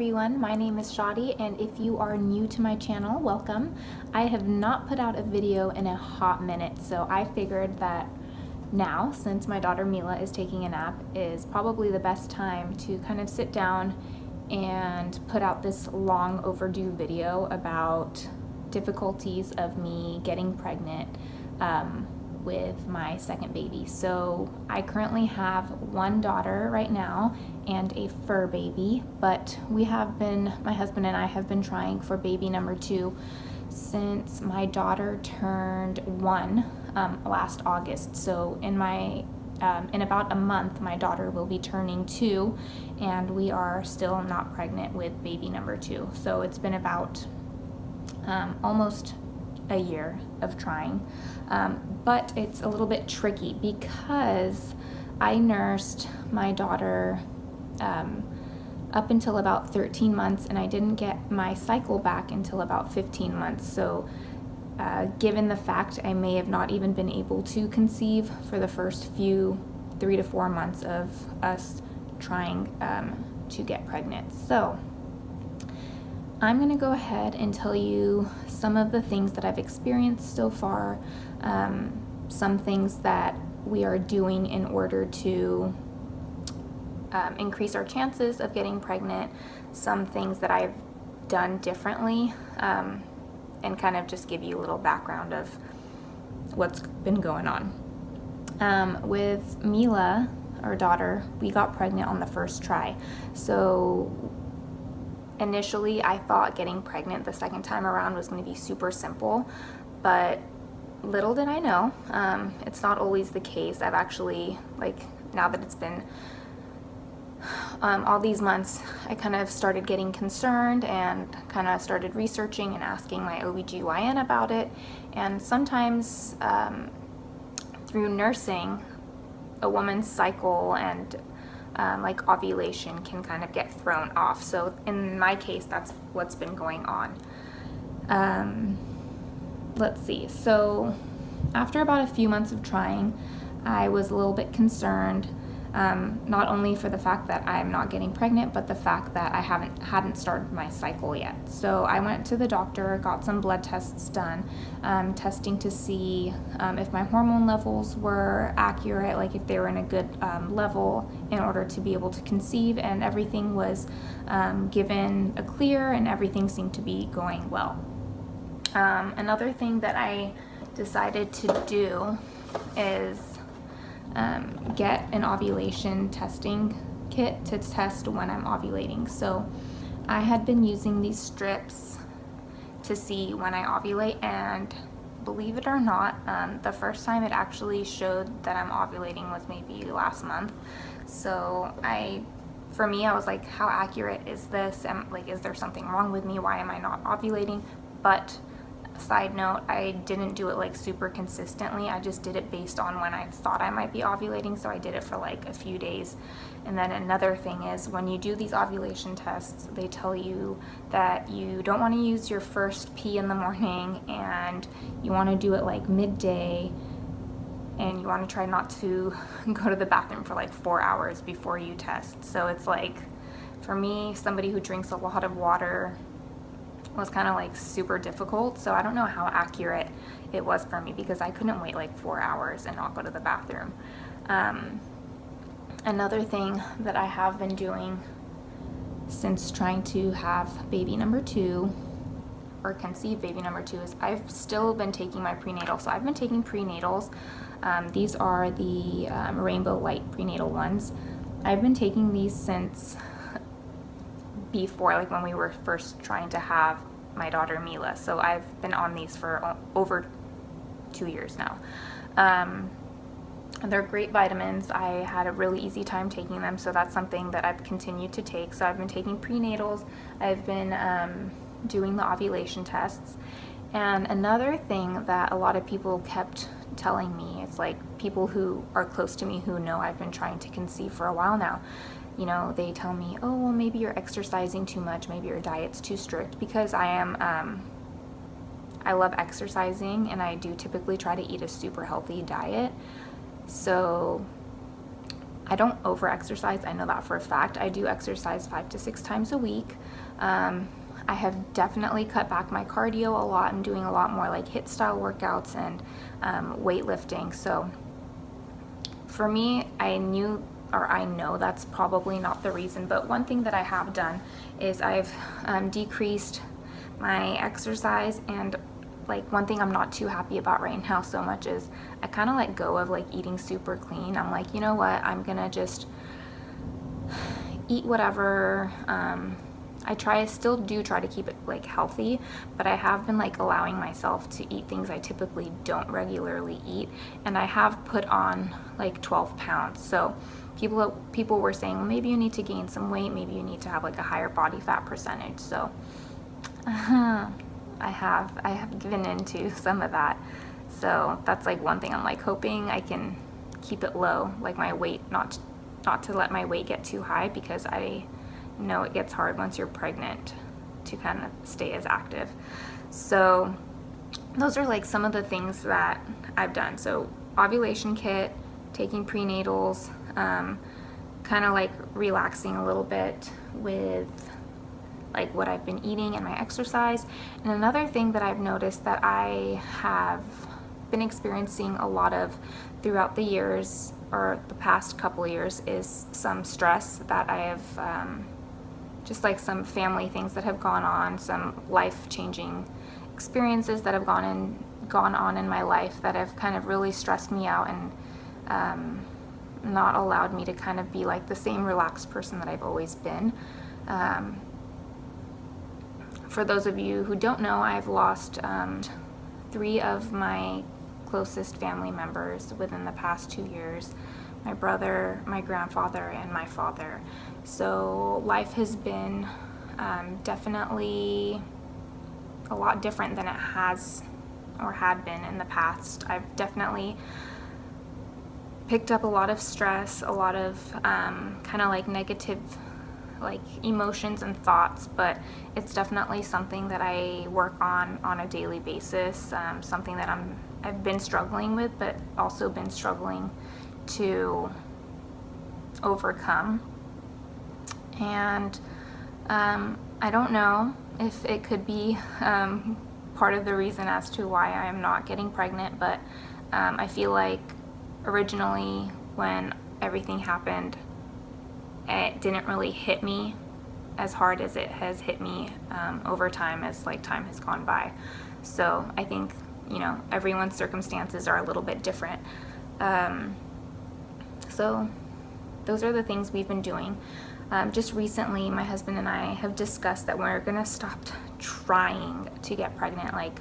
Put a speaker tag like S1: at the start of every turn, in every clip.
S1: everyone, my name is Shadi, and if you are new to my channel, welcome. I have not put out a video in a hot minute, so I figured that now, since my daughter Mila is taking a nap, is probably the best time to kind of sit down and put out this long overdue video about difficulties of me getting pregnant with my second baby. So I currently have one daughter right now and a fur baby, but my husband and I have been trying for baby number 2 since my daughter turned 1 last August. So in about a month, my daughter will be turning 2, and we are still not pregnant with baby number 2. So it's been about almost a year of trying, but it's a little bit tricky because I nursed my daughter up until about 13 months, and I didn't get my cycle back until about 15 months. So given the fact I may have not even been able to conceive for the first few 3 to 4 months of us trying to get pregnant. So I'm going to go ahead and tell you some of the things that I've experienced so far, some things that we are doing in order to increase our chances of getting pregnant, some things that I've done differently, and kind of just give you a little background of what's been going on. With Mila, our daughter, we got pregnant on the first try. So initially, I thought getting pregnant the second time around was going to be super simple, but little did I know, it's not always the case. I've actually, now that it's been all these months, I kind of started getting concerned and kind of started researching and asking my OBGYN about it. And sometimes through nursing, a woman's cycle and ovulation can kind of get thrown off. So in my case, that's what's been going on. Let's see. So after about a few months of trying, I was a little bit concerned, not only for the fact that I'm not getting pregnant, but the fact that I hadn't started my cycle yet. So I went to the doctor, got some blood tests done, testing to see if my hormone levels were accurate, like if they were in a good level in order to be able to conceive, and everything was given a clear, and everything seemed to be going well. Another thing that I decided to do is get an ovulation testing kit to test when I'm ovulating. So I had been using these strips to see when I ovulate, and believe it or not, the first time it actually showed that I'm ovulating was maybe last month. So for me, I was like, how accurate is this? Is there something wrong with me? Why am I not ovulating? But side note, I didn't do it super consistently. I just did it based on when I thought I might be ovulating, so I did it for a few days. And then another thing is, when you do these ovulation tests, they tell you that you don't want to use your first pee in the morning, and you want to do it midday, and you want to try not to go to the bathroom for 4 hours before you test. So it's for me, somebody who drinks a lot of water, was kind of super difficult. So I don't know how accurate it was for me, because I couldn't wait 4 hours and not go to the bathroom. Another thing that I have been doing since trying to have baby number 2 or conceive baby number 2 is I've still been taking my prenatal. So I've been taking prenatals. These are the rainbow light prenatal ones. I've been taking these since before, when we were first trying to have my daughter Mila. So I've been on these for over 2 years now. They're great vitamins. I had a really easy time taking them, so that's something that I've continued to take. So I've been taking prenatals. I've been doing the ovulation tests. And another thing that a lot of people kept telling me, it's people who are close to me who know I've been trying to conceive for a while now, they tell me, oh, well, maybe you're exercising too much, maybe your diet's too strict, because I love exercising, and I do typically try to eat a super healthy diet. So I don't over exercise, I know that for a fact. I do exercise 5 to 6 times a week. I have definitely cut back my cardio a lot and doing a lot more like HIIT style workouts and weightlifting. So for me, I know that's probably not the reason, but one thing that I have done is I've decreased my exercise. And like one thing I'm not too happy about right now so much is I kind of let go of like eating super clean. I'm like, you know what, I'm gonna just eat whatever. I still do try to keep it like healthy, but I have been like allowing myself to eat things I typically don't regularly eat, and I have put on like 12 pounds. So people were saying, well, maybe you need to gain some weight, maybe you need to have like a higher body fat percentage. So I have given into some of that. So that's like one thing I'm like hoping I can keep it low, like my weight, not to let my weight get too high, because I know it gets hard once you're pregnant to kind of stay as active. So those are like some of the things that I've done. So ovulation kit, taking prenatals, kind of like relaxing a little bit with like what I've been eating and my exercise. And another thing that I've noticed that I have been experiencing a lot of throughout the years, or the past couple of years, is some stress that I have, just like some family things that have gone on, some life-changing experiences that have gone on in my life that have kind of really stressed me out and not allowed me to kind of be like the same relaxed person that I've always been. For those of you who don't know, I've lost 3 of my closest family members within the past 2 years. My brother, my grandfather, and my father. So life has been definitely a lot different than it has or had been in the past. I've definitely picked up a lot of stress, a lot of kind of like negative like emotions and thoughts, but it's definitely something that I work on a daily basis, something that I've been struggling with, but also been struggling to overcome. And I don't know if it could be part of the reason as to why I am not getting pregnant, but I feel like originally when everything happened, it didn't really hit me as hard as it has hit me over time, as like time has gone by. So I think, you know, everyone's circumstances are a little bit different. So those are the things we've been doing. Just recently, my husband and I have discussed that we're gonna stop trying to get pregnant. Like,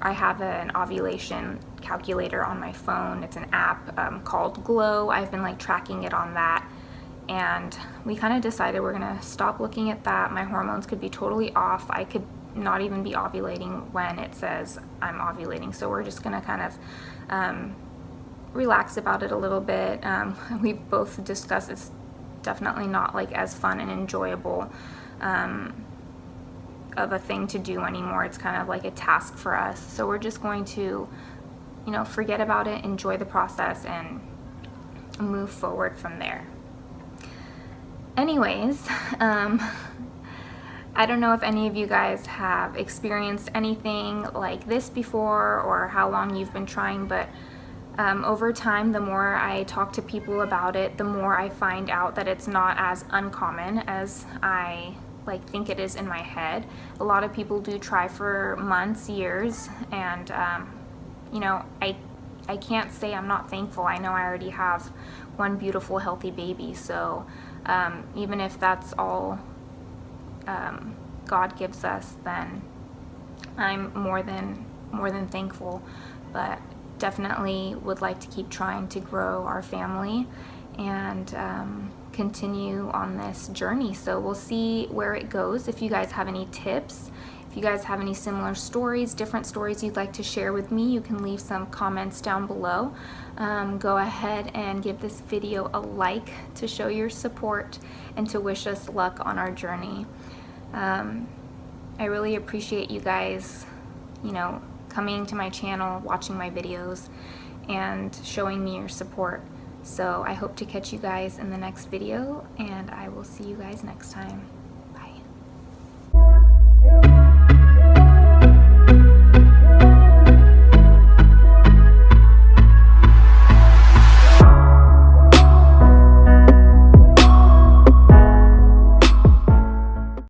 S1: I have an ovulation calculator on my phone. It's an app called Glow. I've been like tracking it on that, and we kind of decided we're gonna stop looking at that. My hormones could be totally off. I could not even be ovulating when it says I'm ovulating. So we're just gonna kind of relax about it a little bit. We've both discussed it's definitely not like as fun and enjoyable of a thing to do anymore. It's kind of like a task for us. So we're just going to, you know, forget about it, enjoy the process, and move forward from there. Anyways, I don't know if any of you guys have experienced anything like this before, or how long you've been trying, but over time, the more I talk to people about it, the more I find out that it's not as uncommon as I like think it is in my head. A lot of people do try for months, years, and you know, I can't say I'm not thankful. I know I already have one beautiful, healthy baby. So even if that's all God gives us, then I'm more than thankful. But definitely would like to keep trying to grow our family and continue on this journey. So we'll see where it goes. If you guys have any tips, if you guys have any similar stories, different stories you'd like to share with me, you can leave some comments down below. Go ahead and give this video a like to show your support and to wish us luck on our journey. I really appreciate you guys, you know, coming to my channel, watching my videos, and showing me your support. So I hope to catch you guys in the next video, and I will see you guys next time.